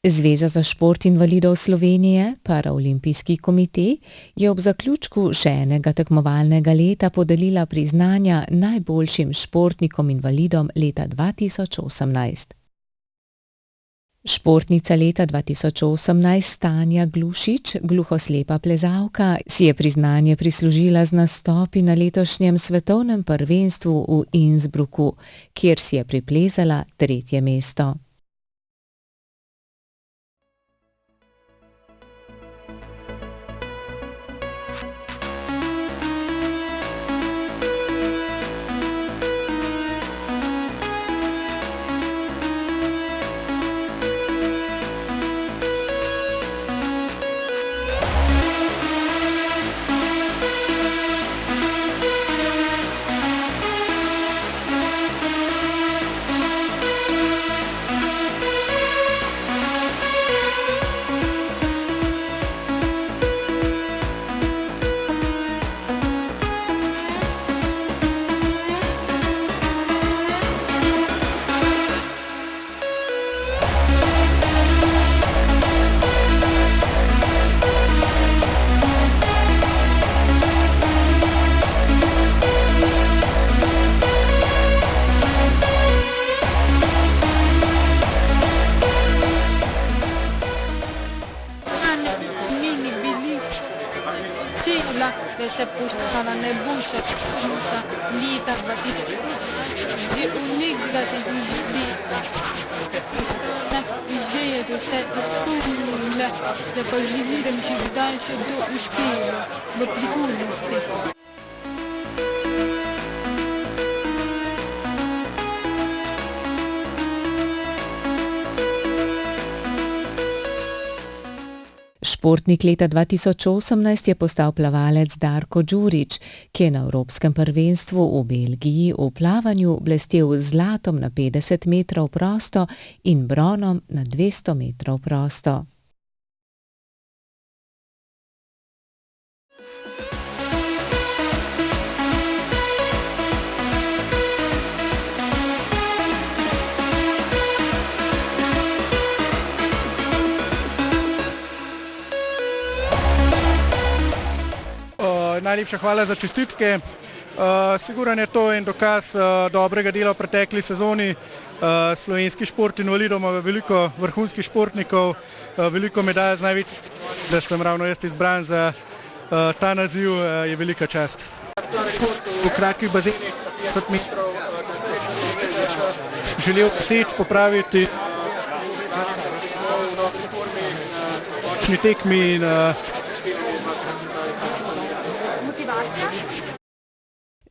Zveza za šport invalidov Slovenije, Paraolimpijski komite, je ob zaključku še enega tekmovalnega leta podelila priznanja najboljšim športnikom invalidom leta 2018. Športnica leta 2018 Tanja Glušič, gluhoslepa plezalka, si je priznanje prislužila z nastopi na letošnjem svetovnem prvenstvu v Innsbrucku, kjer si je priplezala 3. mesto. Da se postala najboljša športnica leta 2018, je unikla za življenje. Postala že je do vse izpolnila, da pa želi, da mi še kdaj še bo uspelo v prihodnosti. Športnik leta 2018 je postal plavalec Darko Đurić, ki je na Evropskem prvenstvu v Belgiji v plavanju blestel z zlatom na 50 metrov prosto in bronom na 200 metrov prosto. Najlepša hvala za čestitke. Sigurno je to en dokaz dobrega dela v pretekli sezoni. Slovenski šport invalidov ima veliko vrhunskih športnikov, veliko medalj z največjih, da sem ravno jaz izbran za ta naziv, je velika čast. V kratkih bazenih 50 metrov želel poseči, popraviti v tekmi in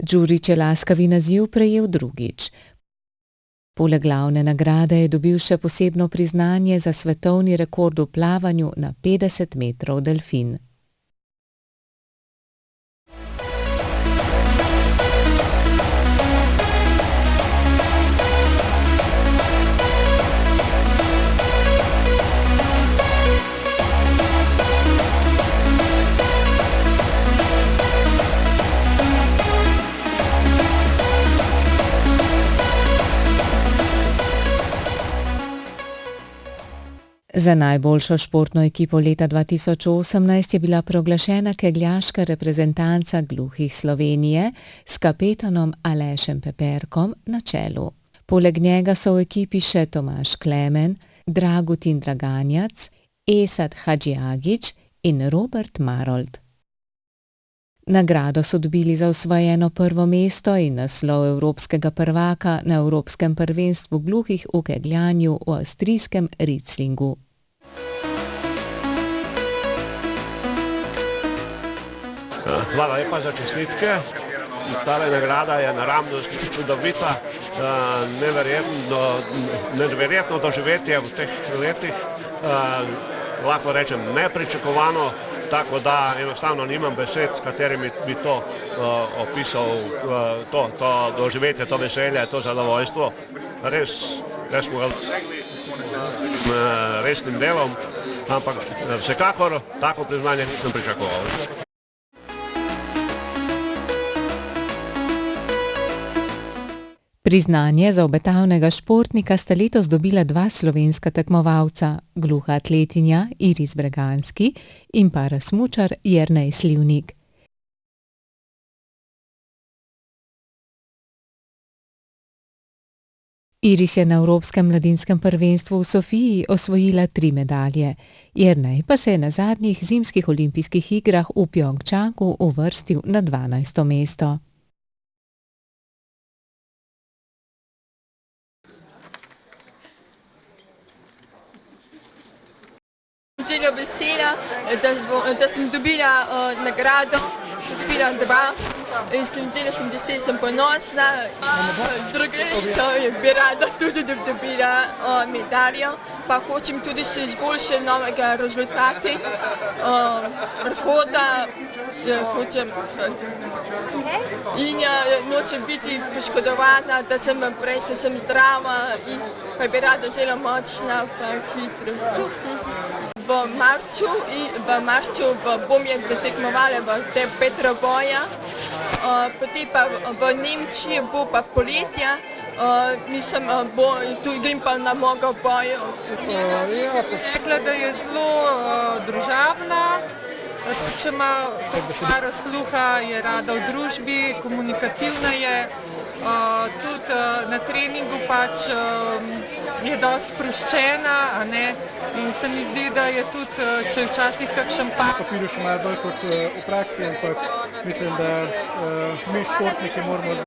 Đurić je laskavi naziv prejel drugič. Poleg glavne nagrade je dobil še posebno priznanje za svetovni rekord v plavanju na 50 metrov delfin. Za najboljšo športno ekipo leta 2018 je bila proglašena kegljaška reprezentanca gluhih Slovenije s kapetanom Alešem Peperkom na čelu. Poleg njega so v ekipi še Tomaž Klemen, Dragutin Draganjac, Esad Hadžiagić in Robert Marolt. Nagrado so dobili za osvojeno prvo mesto in naslov evropskega prvaka na Evropskem prvenstvu gluhih v kegljanju v avstrijskem Ritzlingu. Hvala lepa za čestitke. Tale nagrada je naravnost čudovita, neverjetno doživetje v teh letih, lahko rečem nepričakovano, tako da enostavno nimam besed, s katerimi bi to opisal, to doživetje, to veselje, to zadovoljstvo. Res smo ga resnim delom, ampak vsekakor tako priznanje nisem pričakoval. Priznanje za obetavnega športnika sta letos dobila dva slovenska tekmovalca, gluha atletinja Iris Breganski in parasmučar Jernej Slivnik. Iris je na Evropskem mladinskem prvenstvu v Sofiji osvojila 3 medalje. Jernej pa se je na zadnjih zimskih olimpijskih igrah v Pjongčangu uvrstil na 12. mesto. Zelo vesela, da sem dobila nagrado, dobila 2 in sem vesela, sem ponosna. Druge leto bi rada tudi dobila medaljo, pa hočem tudi še izboljšati novega rezultati, rekorda hočem in nočem biti poškodovana, da sem prej sem zdrava in pa bi rada zelo močna pa hitra. V marcu bom tekmovala v Petroboja, potem pa v Nemčiji bo pa poletja, tu grem pa na mnogo bojev. Rekla, da je zelo družabna, če ima paro sluha, je rada v družbi, komunikativna je. Tudi na treningu pač je dosti sproščena, a ne, in se mi zdi, da je tudi, če včasih kakšen Na papirju še malo bolj kot v praksi, ampak mislim, da mi športniki moramo.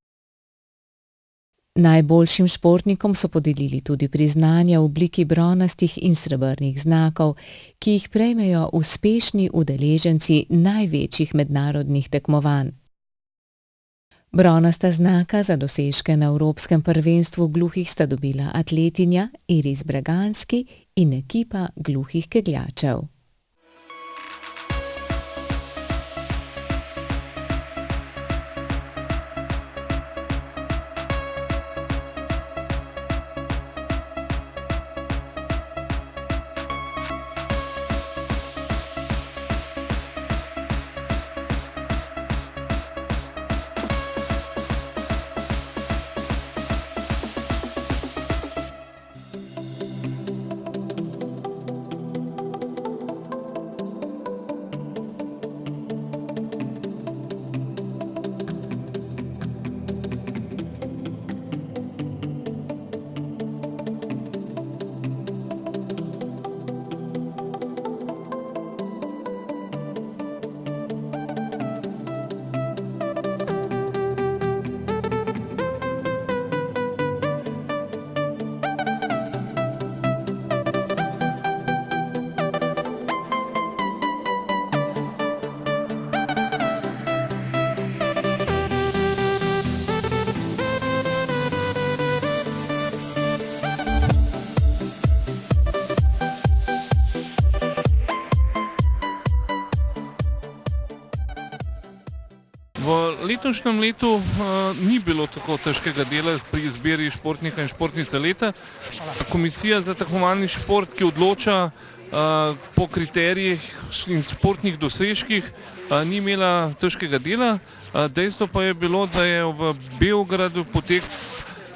Najboljšim športnikom so podelili tudi priznanja v obliki bronastih in srebrnih znakov, ki jih prejmejo uspešni udeleženci največjih mednarodnih tekmovanj. Bronasta znaka za dosežke na Evropskem prvenstvu gluhih sta dobila atletinja Iris Breganski in ekipa gluhih kegljačev. V letošnjem letu ni bilo tako težkega dela pri izbiri športnika in športnice leta. Komisija za tekmovalni šport, ki odloča po kriterijih in športnih dosežkih, ni imela težkega dela. Dejstvo pa je bilo, da je v Beogradu potek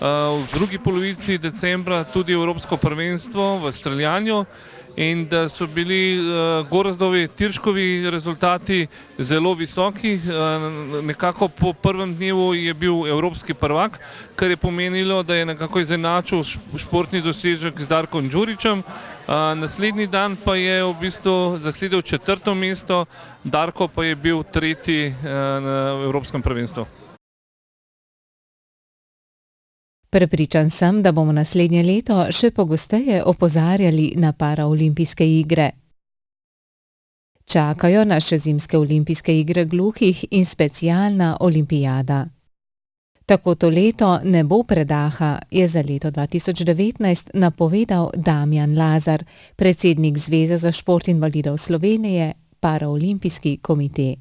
v drugi polovici decembra tudi Evropsko prvenstvo v streljanju in da so bili Gorazdovi, Tirškovi rezultati zelo visoki. Nekako po prvem dnevu je bil evropski prvak, kar je pomenilo, da je nekako izenačil športni dosežek z Darkom Đurićem. Naslednji dan pa je v bistvu zasedel 4. mesto, Darko pa je bil 3. na Evropskem prvenstvu. Prepričan sem, da bomo naslednje leto še pogosteje opozarjali na paraolimpijske igre. Čakajo nas še zimske olimpijske igre gluhih in specialna olimpijada. Tako to leto ne bo predaha, je za leto 2019 napovedal Damjan Lazar, predsednik Zveze za šport invalidov Slovenije, Paraolimpijski komite.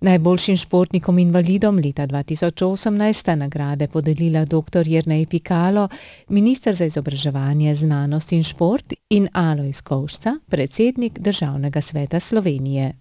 Najboljšim športnikom invalidom leta 2018 sta nagrade podelila dr. Jernej Pikalo, minister za izobraževanje, znanost in šport, in Alojz Kovšca, predsednik Državnega sveta Slovenije.